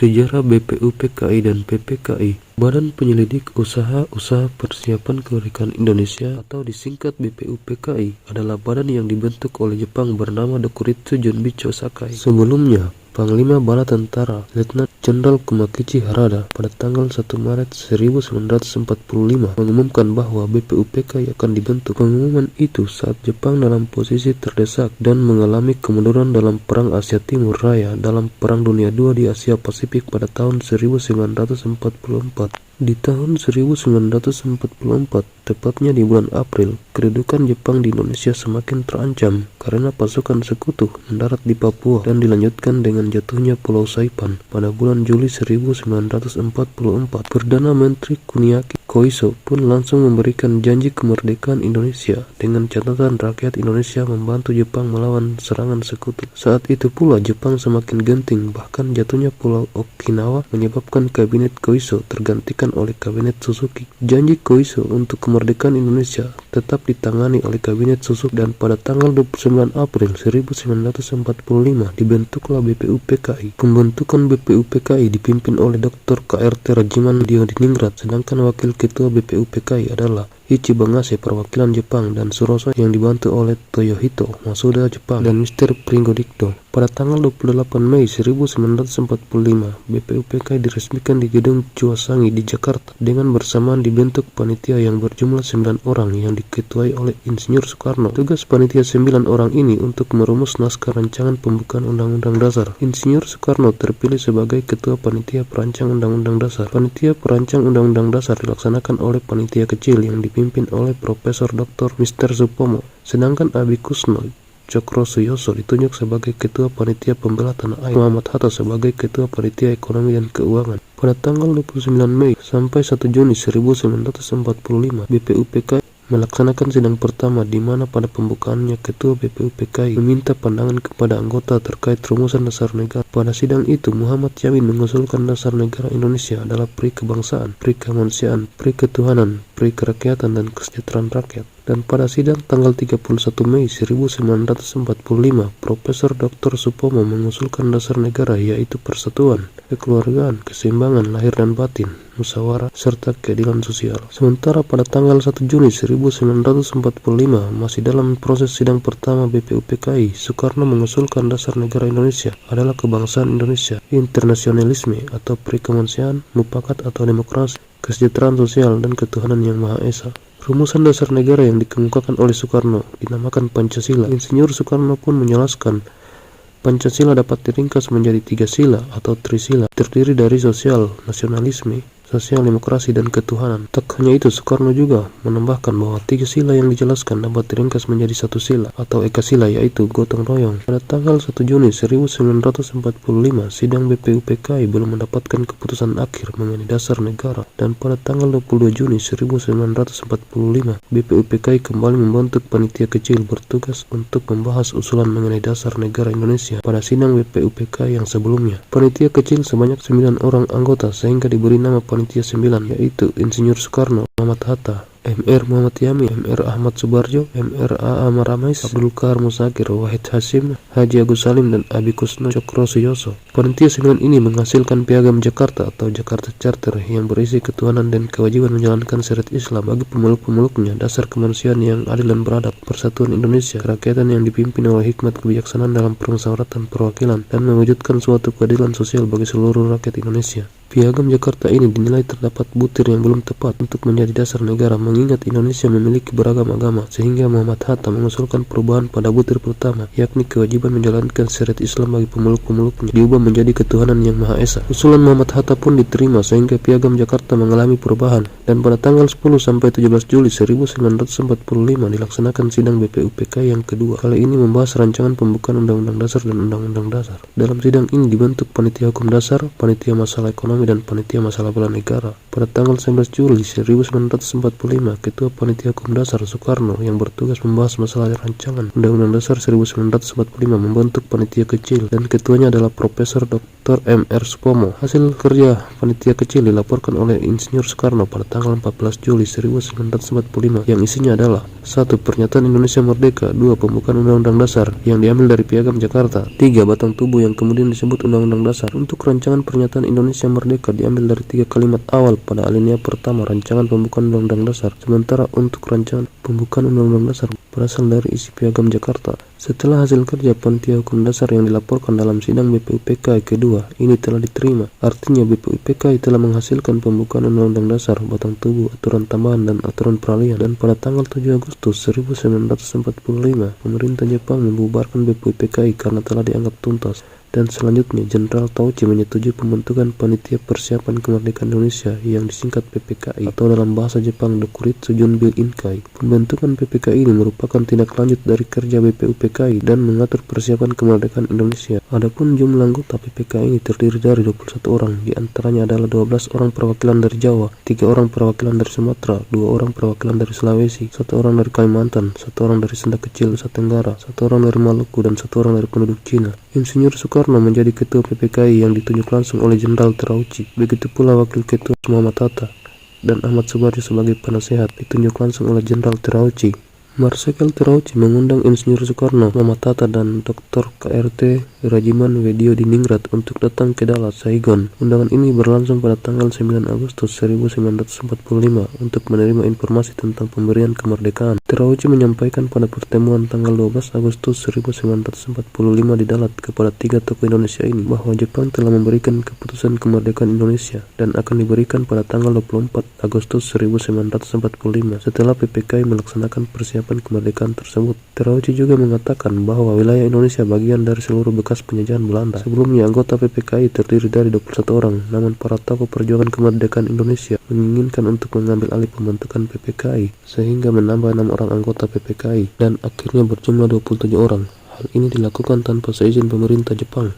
Sejarah BPUPKI dan PPKI. Badan Penyelidik Usaha Persiapan Kemerdekaan Indonesia atau disingkat BPUPKI adalah badan yang dibentuk oleh Jepang bernama Dokuritsu Junbicho Sakai. Sebelumnya, Panglima Bala Tentara Letnan Jenderal Kumakichi Harada pada tanggal 1 Maret 1945 mengumumkan bahwa BPUPKI akan dibentuk. Pengumuman itu saat Jepang dalam posisi terdesak dan mengalami kemunduran dalam Perang Asia Timur Raya dalam Perang Dunia II di Asia Pasifik pada tahun 1944. Di tahun 1944, tepatnya di bulan April, kedudukan Jepang di Indonesia semakin terancam karena pasukan sekutu mendarat di Papua dan dilanjutkan dengan jatuhnya Pulau Saipan pada bulan Juli 1944. Perdana Menteri Kuniaki Koiso pun langsung memberikan janji kemerdekaan Indonesia dengan catatan rakyat Indonesia membantu Jepang melawan serangan sekutu. Saat itu pula Jepang semakin genting, bahkan jatuhnya Pulau Okinawa menyebabkan kabinet Koiso tergantikan oleh kabinet Suzuki. Janji Koiso untuk kemerdekaan Indonesia tetap ditangani oleh kabinet Suzuki dan pada tanggal 29 April 1945 dibentuklah BPUPKI. Pembentukan BPUPKI dipimpin oleh Dr. KRT Rajiman Diyodiningrat, sedangkan wakil ketua BPUPKI adalah Ichibangase perwakilan Jepang dan Suroso yang dibantu oleh Toyohito Masuda Jepang dan Mr. Pringgodikdo. Pada tanggal 28 Mei 1945, BPUPKI diresmikan di Gedung Juasangi di Jakarta dengan bersamaan dibentuk panitia yang berjumlah 9 orang yang diketuai oleh Insinyur Soekarno. Tugas panitia 9 orang ini untuk merumus naskah rancangan pembukaan Undang-Undang Dasar. Insinyur Soekarno terpilih sebagai ketua panitia perancang Undang-Undang Dasar. Panitia perancang Undang-Undang Dasar dilaksanakan oleh panitia kecil yang dipimpin oleh Profesor Dr. Mr. Supomo, sedangkan Abi Kusno Cokrosuyoso ditunjuk sebagai Ketua Panitia Pembela Tanah Air, Muhammad Hatta sebagai Ketua Panitia Ekonomi dan Keuangan. Pada tanggal 29 Mei sampai 1 Juni 1945, BPUPKI melaksanakan sidang pertama di mana pada pembukaannya Ketua BPUPKI meminta pandangan kepada anggota terkait rumusan dasar negara. Pada sidang itu, Muhammad Yamin mengusulkan dasar negara Indonesia adalah peri kebangsaan, peri kemanusiaan, peri ketuhanan, peri kerakyatan, dan kesejahteraan rakyat. Dan pada sidang tanggal 31 Mei 1945, Profesor Dr. Supomo mengusulkan dasar negara yaitu persatuan, kekeluargaan, keseimbangan lahir dan batin, musyawarah, serta keadilan sosial. Sementara pada tanggal 1 Juni 1945, masih dalam proses sidang pertama BPUPKI, Soekarno mengusulkan dasar negara Indonesia adalah kebangsaan Indonesia, internasionalisme atau perikemanusiaan, mufakat atau demokrasi, kesejahteraan sosial, dan ketuhanan yang Maha Esa. Rumusan dasar negara yang dikemukakan oleh Soekarno dinamakan Pancasila. Insinyur Soekarno pun menjelaskan Pancasila dapat diringkas menjadi 3 sila atau trisila, terdiri dari sosial, nasionalisme, sosial demokrasi, dan ketuhanan. Tak hanya itu, Soekarno juga menambahkan bahwa 3 sila yang dijelaskan dapat diringkas menjadi 1 sila atau ekasila, yaitu gotong royong. Pada tanggal 1 Juni 1945, sidang BPUPKI belum mendapatkan keputusan akhir mengenai dasar negara, dan pada tanggal 22 Juni 1945, BPUPKI kembali membentuk panitia kecil bertugas untuk membahas usulan mengenai dasar negara Indonesia pada sidang BPUPKI yang sebelumnya. Panitia kecil sebanyak 9 orang anggota sehingga diberi nama Panitia 9, yaitu Insinyur Soekarno, Muhammad Hatta, Mr. Muhammad Yamin, Mr. Ahmad Subarjo, Mr. A. Amar Ramais, Abdul Kahar Musakir, Wahid Hasim, Haji Agus Salim, dan Abi Kusno Cokrosuyoso. Panitia 9 ini menghasilkan Piagam Jakarta atau Jakarta Charter yang berisi ketuhanan dan kewajiban menjalankan syariat Islam bagi pemeluk-pemeluknya, dasar kemanusiaan yang adil dan beradab, persatuan Indonesia, kerakyatan yang dipimpin oleh hikmat kebijaksanaan dalam permusyawaratan perwakilan, dan mewujudkan suatu keadilan sosial bagi seluruh rakyat Indonesia. Piagam Jakarta ini dinilai terdapat butir yang belum tepat untuk menjadi dasar negara mengingat Indonesia memiliki beragam agama, sehingga Muhammad Hatta mengusulkan perubahan pada butir pertama, yakni kewajiban menjalankan syariat Islam bagi pemeluk-pemeluknya diubah menjadi ketuhanan yang Maha Esa. Usulan Muhammad Hatta pun diterima sehingga Piagam Jakarta mengalami perubahan, dan pada tanggal 10 sampai 17 Juli 1945 dilaksanakan sidang BPUPKI yang kedua. Kali ini membahas rancangan pembukaan Undang-Undang Dasar dan Undang-Undang Dasar. Dalam sidang ini dibentuk panitia hukum dasar, panitia masalah ekonomi ekonomi dan panitia masalah bela negara. Pada tanggal 19 Juli 1945, Ketua Panitia Hukum Dasar Soekarno yang bertugas membahas masalah rancangan Undang-Undang Dasar 1945 membentuk panitia kecil dan ketuanya adalah Profesor Dr. M.R. Supomo. Hasil kerja panitia kecil dilaporkan oleh Insinyur Soekarno pada tanggal 14 Juli 1945 yang isinya adalah: 1. Pernyataan Indonesia Merdeka. 2. Pembukaan Undang-Undang Dasar yang diambil dari Piagam Jakarta. 3. Batang tubuh yang kemudian disebut Undang-Undang Dasar. Untuk rancangan pernyataan Indonesia Merdeka diambil dari 3 kalimat awal pada alinea pertama rancangan pembukaan Undang-Undang Dasar, sementara untuk rancangan pembukaan Undang-Undang Dasar berasal dari isi Piagam Jakarta. Setelah hasil kerja Panitia Hukum Dasar yang dilaporkan dalam sidang BPUPKI kedua ini telah diterima, artinya BPUPKI telah menghasilkan pembukaan Undang-Undang Dasar, batang tubuh, aturan tambahan, dan aturan peralihan. Dan pada tanggal 7 Agustus 1945, pemerintah Jepang membubarkan BPUPKI karena telah dianggap tuntas. Dan selanjutnya, Jenderal Tauchi menyetujui pembentukan Panitia Persiapan Kemerdekaan Indonesia yang disingkat PPKI atau dalam bahasa Jepang Dokuritsu Junbil Inkai. Pembentukan PPKI ini merupakan tindak lanjut dari kerja BPUPKI dan mengatur persiapan kemerdekaan Indonesia. Adapun jumlah anggota PPKI ini terdiri dari 21 orang, di antaranya adalah 12 orang perwakilan dari Jawa, 3 orang perwakilan dari Sumatera, 2 orang perwakilan dari Sulawesi, 1 orang dari Kalimantan, 1 orang dari Sunda Kecil, Nusa Tenggara, 1 orang dari Maluku, dan 1 orang dari penduduk Cina. Insinyur Soekarno menjadi ketua PPKI yang ditunjuk langsung oleh Jenderal Terauchi. Begitu pula wakil ketua Muhammad Hatta dan Ahmad Subarjo sebagai penasehat ditunjuk langsung oleh Jenderal Terauchi. Marsikal Terauchi mengundang Insinyur Soekarno, Muhammad Hatta, dan Dr. KRT Rajiman Wedio di Ningrat untuk datang ke Dalat, Saigon. Undangan ini berlangsung pada tanggal 9 Agustus 1945 untuk menerima informasi tentang pemberian kemerdekaan. Terauchi menyampaikan pada pertemuan tanggal 12 Agustus 1945 di Dalat kepada 3 tokoh Indonesia ini bahwa Jepang telah memberikan keputusan kemerdekaan Indonesia dan akan diberikan pada tanggal 24 Agustus 1945 setelah PPKI melaksanakan persiapan kemerdekaan tersebut. Terauchi juga mengatakan bahwa wilayah Indonesia bagian dari seluruh bekas penjajahan Belanda. Sebelumnya anggota PPKI terdiri dari 21 orang, namun para tokoh perjuangan kemerdekaan Indonesia menginginkan untuk mengambil alih pembentukan PPKI sehingga menambah 6 orang anggota PPKI dan akhirnya berjumlah 27 orang. Hal ini dilakukan tanpa seizin pemerintah Jepang.